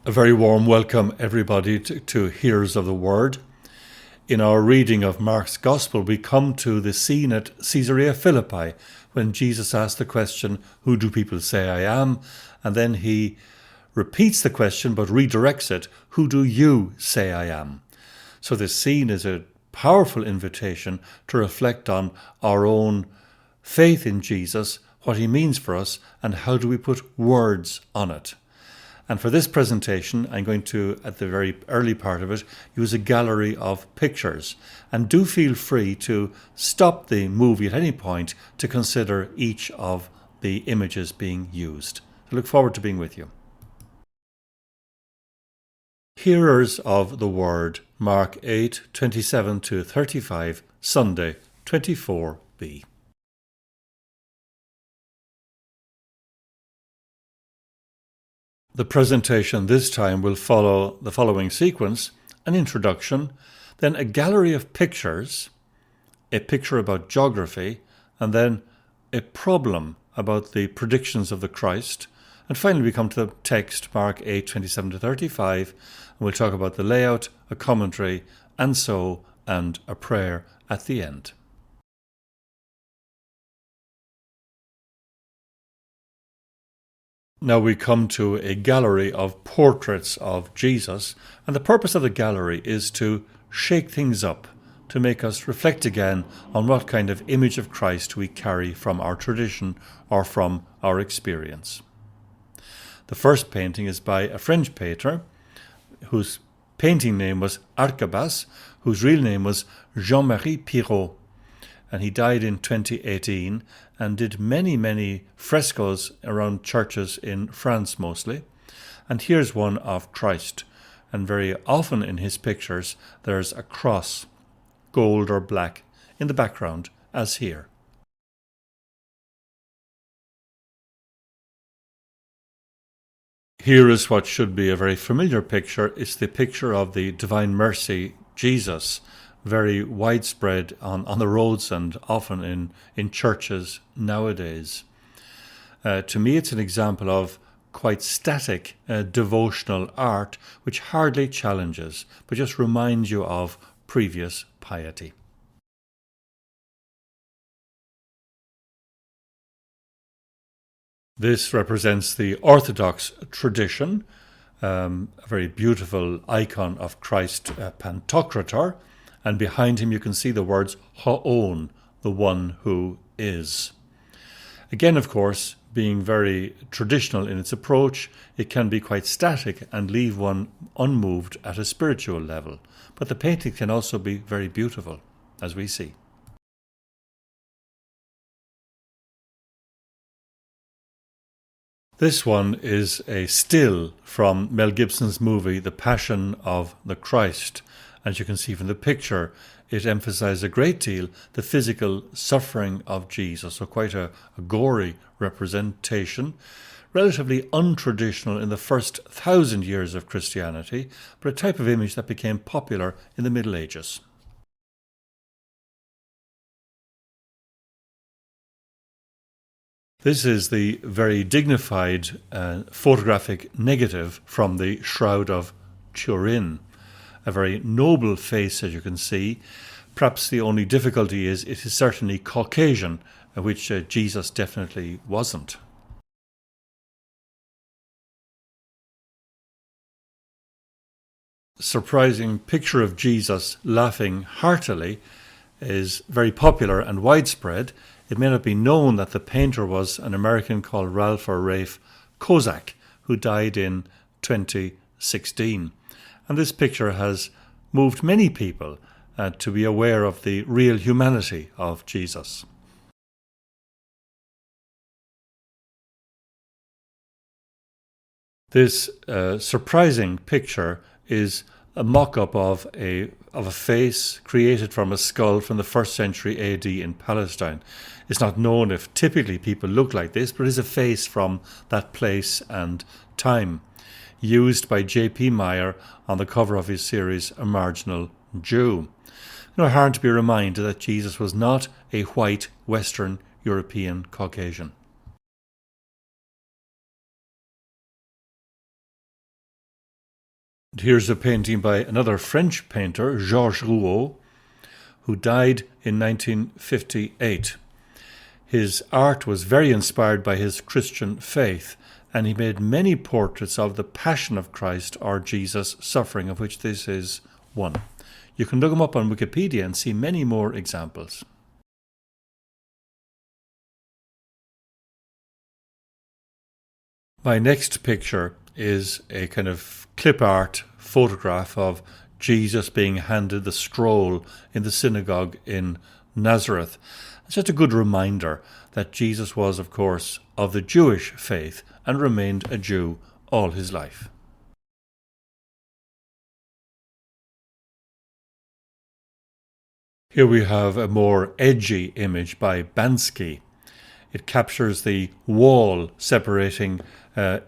A very warm welcome, everybody, to Hearers of the Word. In our reading of Mark's Gospel, we come to the scene at Caesarea Philippi when Jesus asked the question, "Who do people say I am?" And then he repeats the question but redirects it, "Who do you say I am?" So this scene is a powerful invitation to reflect on our own faith in Jesus, what he means for us, and how do we put words on it. And for this presentation, I'm going to, at the very early part of it, use a gallery of pictures. And do feel free to stop the movie at any point to consider each of the images being used. I look forward to being with you. Hearers of the Word, Mark 8:27-35, Sunday 24b. The presentation this time will follow the following sequence: an introduction, then a gallery of pictures, a picture about geography, and then a problem about the predictions of the Christ. And finally we come to the text, Mark 8:27-35, and we'll talk about the layout, a commentary, and a prayer at the end. Now we come to a gallery of portraits of Jesus, and the purpose of the gallery is to shake things up, to make us reflect again on what kind of image of Christ we carry from our tradition or from our experience. The first painting is by a French painter whose painting name was Arcabas, whose real name was Jean-Marie Pirot. And he died in 2018 and did many frescoes around churches in France mostly. And here's one of Christ. And very often in his pictures there's a cross, gold or black, in the background, as here. Here is what should be a very familiar picture. It's the picture of the Divine Mercy, Jesus, very widespread on the roads and often in churches nowadays. To me, it's an example of quite static devotional art, which hardly challenges, but just reminds you of previous piety. This represents the Orthodox tradition, a very beautiful icon of Christ, Pantocrator, and behind him you can see the words Ho'on, the one who is. Again, of course, being very traditional in its approach, it can be quite static and leave one unmoved at a spiritual level. But the painting can also be very beautiful, as we see. This one is a still from Mel Gibson's movie The Passion of the Christ. As you can see from the picture, it emphasizes a great deal the physical suffering of Jesus, so quite a gory representation, relatively untraditional in the first 1,000 years of Christianity, but a type of image that became popular in the Middle Ages. This is the very dignified photographic negative from the Shroud of Turin. A very noble face, as you can see. Perhaps the only difficulty is it is certainly Caucasian, which Jesus definitely wasn't. Surprising picture of Jesus laughing heartily is very popular and widespread. It may not be known that the painter was an American called Ralph or Rafe Kozak, who died in 2016. And this picture has moved many people to be aware of the real humanity of Jesus. This surprising picture is a mock-up of a face created from a skull from the 1st century AD in Palestine. It's not known if typically people look like this, but it is a face from that place and time, used by J.P. Meyer on the cover of his series A Marginal Jew. Hard to be reminded that Jesus was not a white Western European Caucasian. Here's a painting by another French painter, Georges Rouault, who died in 1958. His art was very inspired by his Christian faith, and he made many portraits of the Passion of Christ, or Jesus' suffering, of which this is one. You can look him up on Wikipedia and see many more examples. My next picture is a kind of clip art photograph of Jesus being handed the scroll in the synagogue in Nazareth. It's just a good reminder that Jesus was, of course, of the Jewish faith and remained a Jew all his life. Here we have a more edgy image by Bansky. It captures the wall separating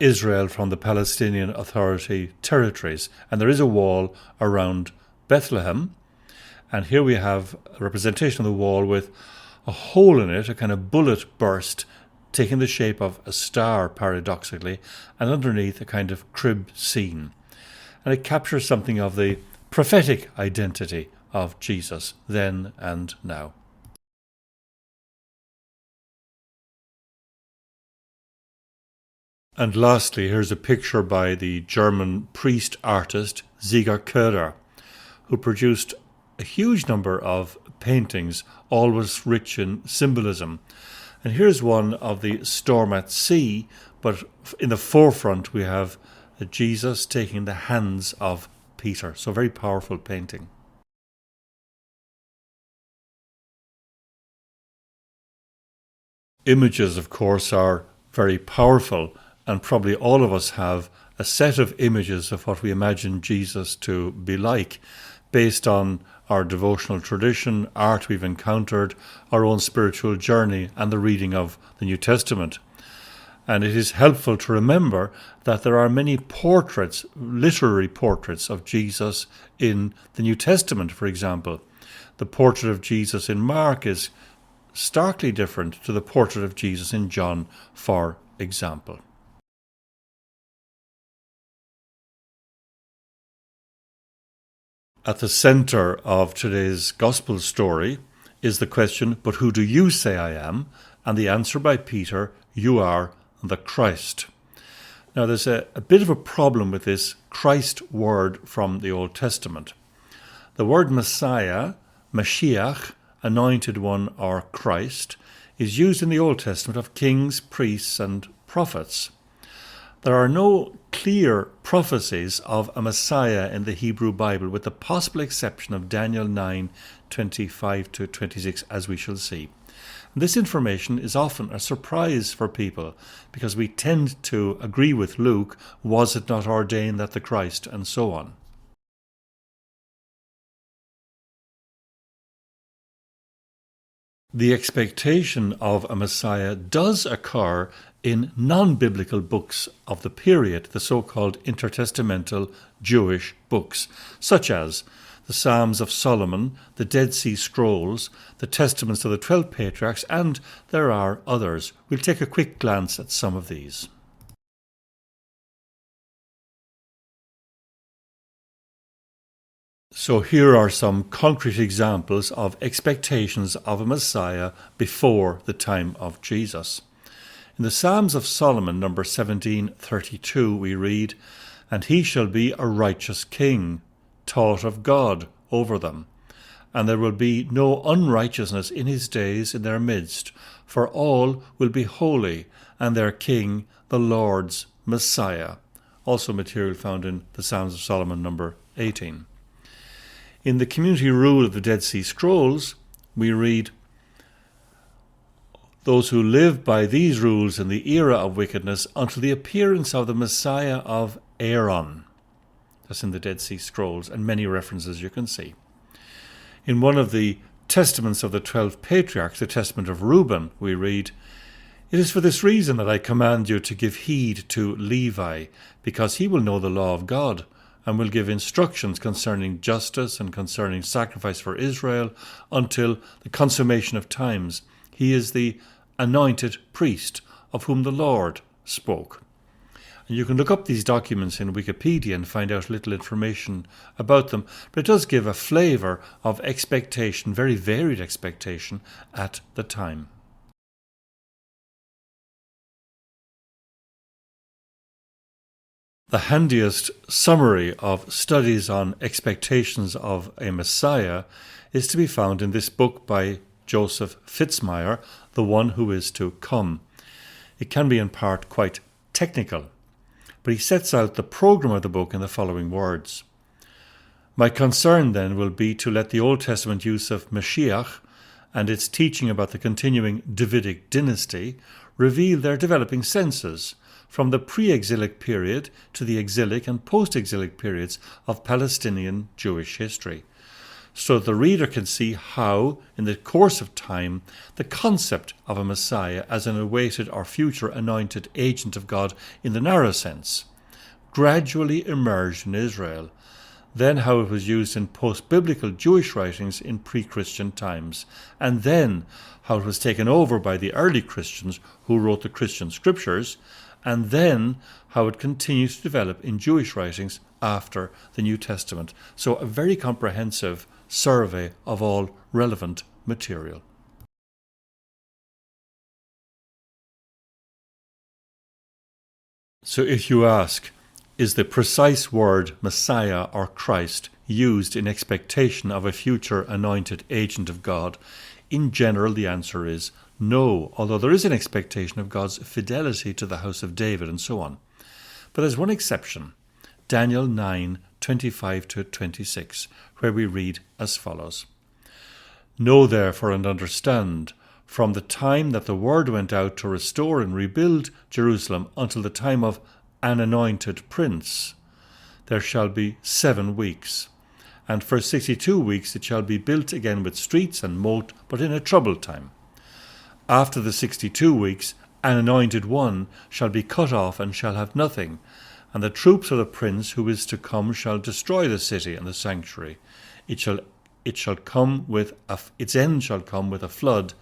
Israel from the Palestinian Authority territories. And there is a wall around Bethlehem. And here we have a representation of the wall with a hole in it, a kind of bullet burst, taking the shape of a star, paradoxically, and underneath a kind of crib scene. And it captures something of the prophetic identity of Jesus then and now. And lastly, here's a picture by the German priest artist Sieger Köhler, who produced a huge number of paintings, always rich in symbolism. And here's one of the storm at sea, but in the forefront we have Jesus taking the hands of Peter. So very powerful painting. Images, of course, are very powerful, and probably all of us have a set of images of what we imagine Jesus to be like, based on our devotional tradition, art we've encountered, our own spiritual journey, and the reading of the New Testament. And it is helpful to remember that there are many portraits, literary portraits of Jesus in the New Testament, for example. The portrait of Jesus in Mark is starkly different to the portrait of Jesus in John, for example. At the center of today's gospel story is the question, but who do you say I am? And the answer by Peter, you are the Christ. Now there's a bit of a problem with this Christ word from the Old Testament. The word Messiah, Mashiach, anointed one, or Christ, is used in the Old Testament of kings, priests, and prophets. There are no clear prophecies of a Messiah in the Hebrew Bible, with the possible exception of Daniel 9:25-26, as we shall see. And this information is often a surprise for people, because we tend to agree with Luke, was it not ordained that the Christ, and so on. The expectation of a Messiah does occur in non-biblical books of the period, the so-called intertestamental Jewish books, such as the Psalms of Solomon, the Dead Sea Scrolls, the Testaments of the 12 Patriarchs, and there are others. We'll take a quick glance at some of these. So here are some concrete examples of expectations of a Messiah before the time of Jesus. In the Psalms of Solomon, number 1732, we read, "And he shall be a righteous king, taught of God over them. And there will be no unrighteousness in his days in their midst, for all will be holy, and their king the Lord's Messiah." Also material found in the Psalms of Solomon, number 18. In the community rule of the Dead Sea Scrolls, we read, "Those who live by these rules in the era of wickedness until the appearance of the Messiah of Aaron." That's in the Dead Sea Scrolls, and many references you can see. In one of the Testaments of the 12 Patriarchs, the Testament of Reuben, we read, "It is for this reason that I command you to give heed to Levi, because he will know the law of God, and will give instructions concerning justice and concerning sacrifice for Israel until the consummation of times. He is the anointed priest of whom the Lord spoke." And you can look up these documents in Wikipedia and find out little information about them, but it does give a flavour of expectation, very varied expectation at the time. The handiest summary of studies on expectations of a Messiah is to be found in this book by Joseph Fitzmyer, The One Who Is to Come. It can be in part quite technical, but he sets out the program of the book in the following words. My concern then will be to let the Old Testament use of Mashiach and its teaching about the continuing Davidic dynasty reveal their developing senses from the pre-exilic period to the exilic and post-exilic periods of Palestinian Jewish history, so that the reader can see how, in the course of time, the concept of a Messiah as an awaited or future anointed agent of God in the narrow sense gradually emerged in Israel, then how it was used in post-biblical Jewish writings in pre-Christian times, and then how it was taken over by the early Christians who wrote the Christian scriptures, and then how it continues to develop in Jewish writings after the New Testament. So a very comprehensive survey of all relevant material. So if you ask, is the precise word Messiah or Christ used in expectation of a future anointed agent of God? In general, the answer is no, although there is an expectation of God's fidelity to the house of David and so on. But there's one exception, Daniel 9:25-26, where we read as follows. Know therefore and understand, from the time that the word went out to restore and rebuild Jerusalem until the time of an anointed prince, there shall be 7 weeks. And for 62 weeks it shall be built again with streets and moat, but in a troubled time. After the 62 weeks, an anointed one shall be cut off and shall have nothing, and the troops of the prince who is to come shall destroy the city and the sanctuary. Its end shall come with a flood,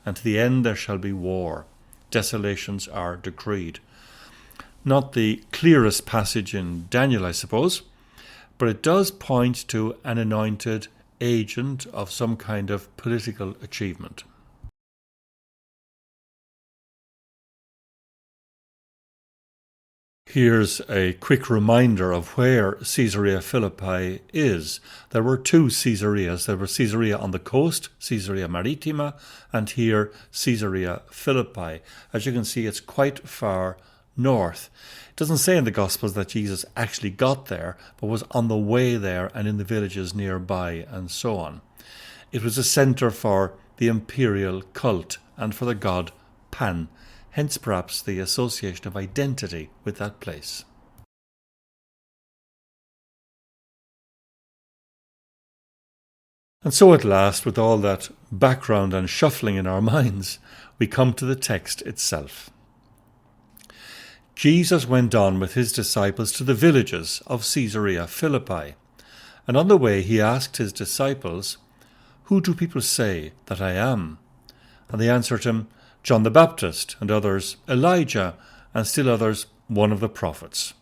and to the end there shall be war. Desolations are decreed. Not the clearest passage in Daniel, I suppose, but it does point to an anointed agent of some kind of political achievement. Here's a quick reminder of where Caesarea Philippi is. There were 2 Caesareas. There was Caesarea on the coast, Caesarea Maritima, and here Caesarea Philippi. As you can see, it's quite far north. It doesn't say in the Gospels that Jesus actually got there, but was on the way there and in the villages nearby and so on. It was a centre for the imperial cult and for the god Pan, hence perhaps the association of identity with that place. And so at last, with all that background and shuffling in our minds, we come to the text itself. Jesus went on with his disciples to the villages of Caesarea Philippi, and on the way he asked his disciples, "Who do people say that I am?" And they answered him, "John the Baptist, and others Elijah, and still others one of the prophets."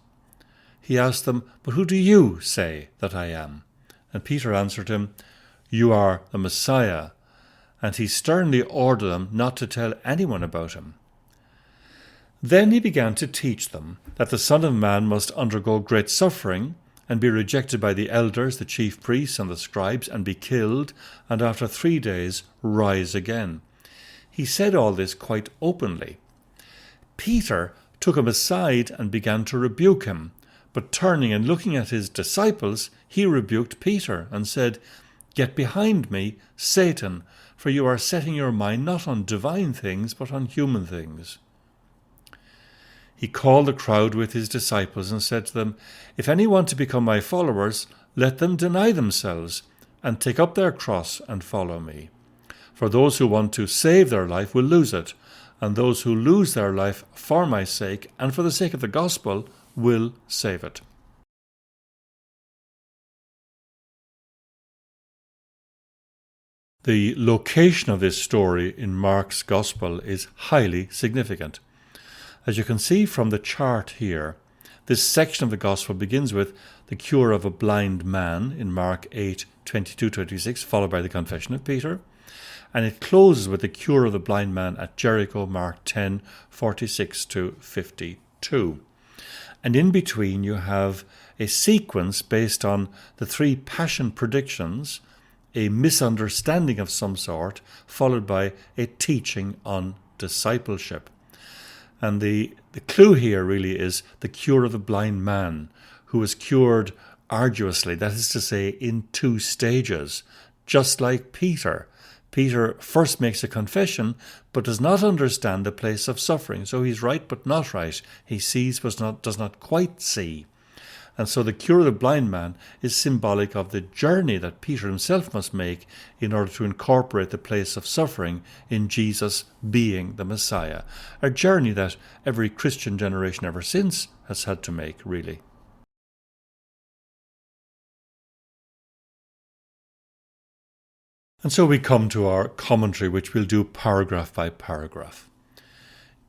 He asked them, "But who do you say that I am?" And Peter answered him, "You are the Messiah." And he sternly ordered them not to tell anyone about him. Then he began to teach them that the Son of Man must undergo great suffering and be rejected by the elders, the chief priests, and the scribes, and be killed, and after 3 days rise again. He said all this quite openly. Peter took him aside and began to rebuke him, but turning and looking at his disciples, he rebuked Peter and said, "Get behind me, Satan, for you are setting your mind not on divine things, but on human things." He called the crowd with his disciples and said to them, "If any want to become my followers, let them deny themselves and take up their cross and follow me. For those who want to save their life will lose it, and those who lose their life for my sake and for the sake of the gospel will save it." The location of this story in Mark's Gospel is highly significant. As you can see from the chart here, This section of the Gospel begins with the cure of a blind man in Mark 8:22-26, followed by the confession of Peter. And it closes with the cure of the blind man at Jericho, Mark 10:46-52. And in between you have a sequence based on the three passion predictions, a misunderstanding of some sort, followed by a teaching on discipleship. And the clue here really is the cure of the blind man, who was cured arduously, that is to say, in two stages, just like Peter. Peter first makes a confession, but does not understand the place of suffering. So he's right, but not right. He sees, but does not quite see. And so the cure of the blind man is symbolic of the journey that Peter himself must make in order to incorporate the place of suffering in Jesus being the Messiah. A journey that every Christian generation ever since has had to make, really. And so we come to our commentary, which we'll do paragraph by paragraph.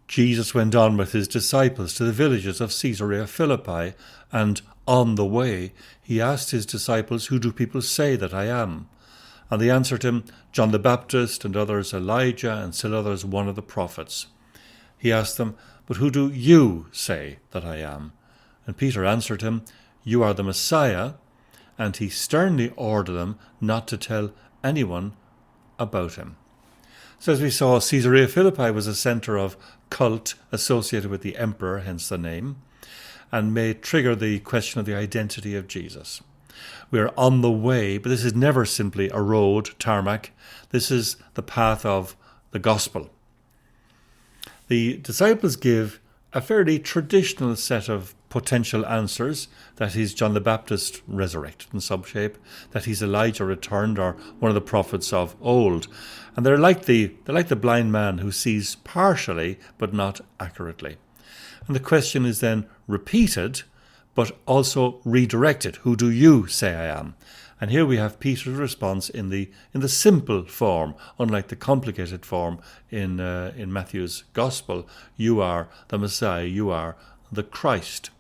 Jesus went on with his disciples to the villages of Caesarea Philippi, and on the way he asked his disciples, "Who do people say that I am?" And they answered him, "John the Baptist, and others Elijah, and still others one of the prophets." He asked them, "But who do you say that I am?" And Peter answered him, "You are the Messiah." And he sternly ordered them not to tell anyone about him. So as we saw, Caesarea Philippi was a centre of cult associated with the emperor, hence the name, and may trigger the question of the identity of Jesus. We are on the way, but this is never simply a road, tarmac. This is the path of the gospel. The disciples give a fairly traditional set of potential answers, that he's John the Baptist resurrected in some shape, that he's Elijah returned, or one of the prophets of old. And they're like the blind man who sees partially but not accurately. And the question is then repeated but also redirected. Who do you say I am? And here we have Peter's response in the simple form, unlike the complicated form in Matthew's Gospel. You are the Messiah, you are the Christ.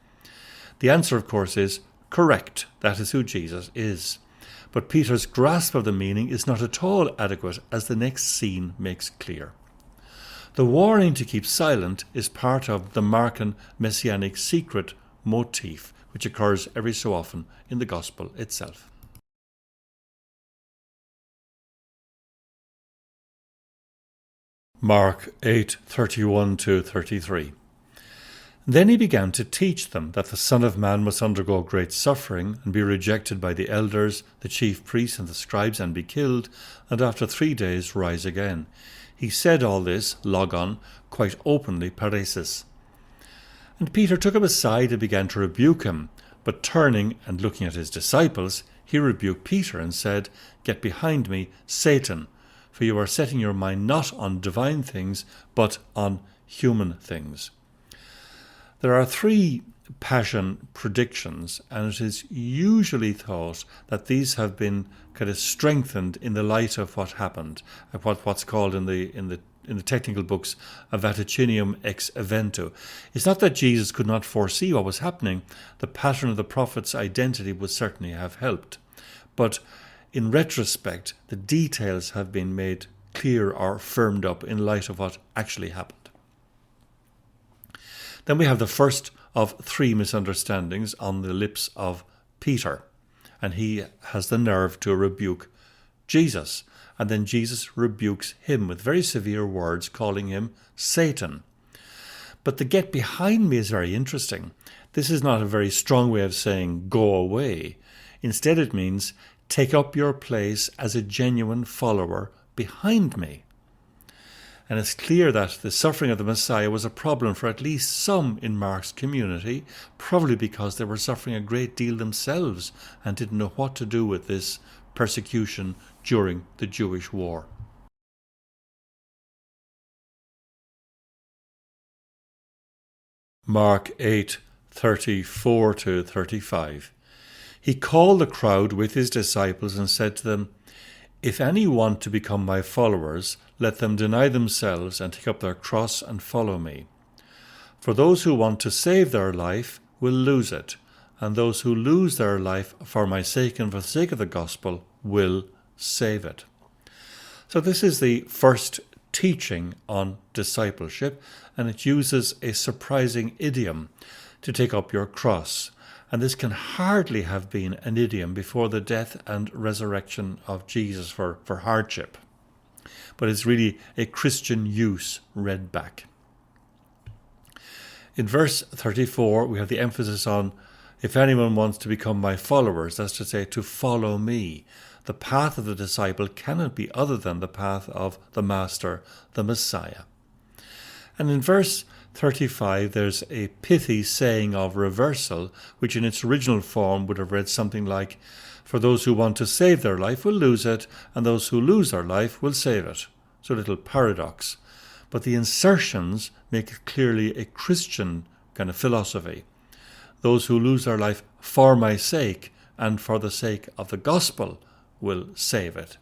The answer, of course, is correct. That is who Jesus is. But Peter's grasp of the meaning is not at all adequate, as the next scene makes clear. The warning to keep silent is part of the Markan messianic secret motif, which occurs every so often in the Gospel itself. Mark 8:31-33. Then he began to teach them that the Son of Man must undergo great suffering and be rejected by the elders, the chief priests and the scribes, and be killed, and after 3 days rise again. He said all this, logon, quite openly, paresis. And Peter took him aside and began to rebuke him, but turning and looking at his disciples, he rebuked Peter and said, "Get behind me, Satan, for you are setting your mind not on divine things, but on human things." There are 3 passion predictions, and it is usually thought that these have been kind of strengthened in the light of what happened, what's called in the technical books a vaticinium ex eventu. It's not that Jesus could not foresee what was happening. The pattern of the prophet's identity would certainly have helped. But in retrospect, the details have been made clear or firmed up in light of what actually happened. Then we have the first of 3 misunderstandings on the lips of Peter, and he has the nerve to rebuke Jesus. And then Jesus rebukes him with very severe words, calling him Satan. But the "get behind me" is very interesting. This is not a very strong way of saying "go away." Instead, it means take up your place as a genuine follower behind me. And it's clear that the suffering of the Messiah was a problem for at least some in Mark's community, probably because they were suffering a great deal themselves and didn't know what to do with this persecution during the Jewish war. Mark 8:34-35. He called the crowd with his disciples and said to them, "If any want to become my followers, let them deny themselves and take up their cross and follow me. For those who want to save their life will lose it, and those who lose their life for my sake and for the sake of the gospel will save it. So this is the first teaching on discipleship, and it uses a surprising idiom, to take up your cross. And this can hardly have been an idiom before the death and resurrection of Jesus for hardship. But it's really a Christian use read back. In verse 34, we have the emphasis on, if anyone wants to become my followers, that's to say, to follow me. The path of the disciple cannot be other than the path of the Master, the Messiah. And in verse 35, there's a pithy saying of reversal, which in its original form would have read something like, for those who want to save their life will lose it, and those who lose their life will save it. So a little paradox. But the insertions make it clearly a Christian kind of philosophy. Those who lose their life for my sake and for the sake of the gospel will save it.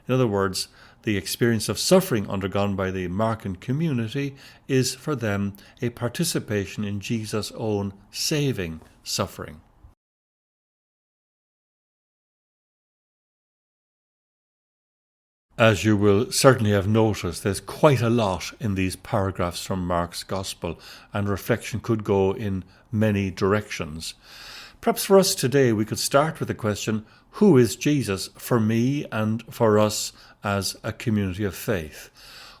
In other words, the experience of suffering undergone by the Markan community is for them a participation in Jesus' own saving suffering. As you will certainly have noticed, there's quite a lot in these paragraphs from Mark's Gospel, and reflection could go in many directions. Perhaps for us today we could start with the question, who is Jesus for me and for us as a community of faith?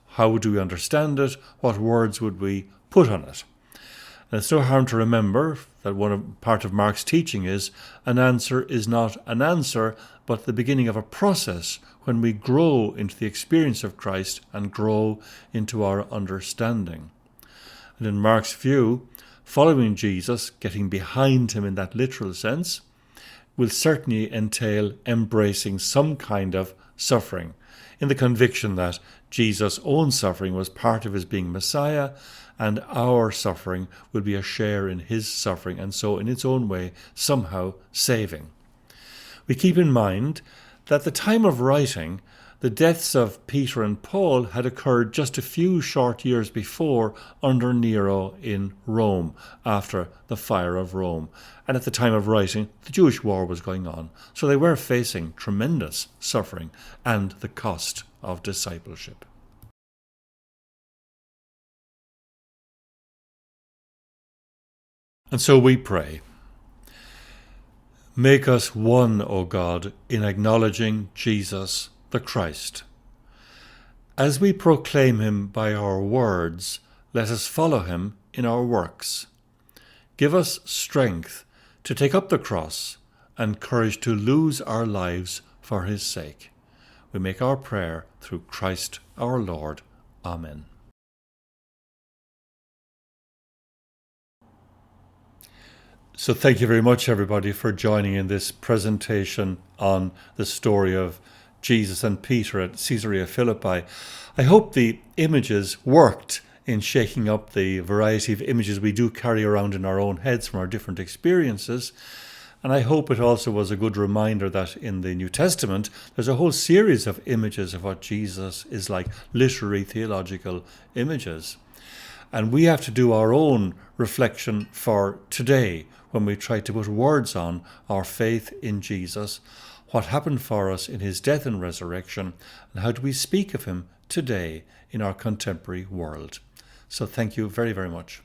How do we understand it? What words would we put on it? And it's no harm to remember that part of Mark's teaching is an answer is not an answer, but the beginning of a process when we grow into the experience of Christ and grow into our understanding. And in Mark's view, following Jesus, getting behind him in that literal sense, will certainly entail embracing some kind of suffering, in the conviction that Jesus' own suffering was part of his being Messiah, and our suffering will be a share in his suffering, and so in its own way somehow saving. We keep in mind that at the time of writing, the deaths of Peter and Paul had occurred just a few short years before under Nero in Rome, after the fire of Rome. And at the time of writing, the Jewish war was going on. So they were facing tremendous suffering and the cost of discipleship. And so we pray. Make us one, O God, in acknowledging Jesus the Christ. As we proclaim him by our words, let us follow him in our works. Give us strength to take up the cross and courage to lose our lives for his sake. We make our prayer through Christ our Lord. Amen. So thank you very much, everybody, for joining in this presentation on the story of Jesus and Peter at Caesarea Philippi. I hope the images worked in shaking up the variety of images we do carry around in our own heads from our different experiences. And I hope it also was a good reminder that in the New Testament, there's a whole series of images of what Jesus is like, literary, theological images. And we have to do our own reflection for today when we try to put words on our faith in Jesus, what happened for us in his death and resurrection, and how do we speak of him today in our contemporary world. So thank you very, very much.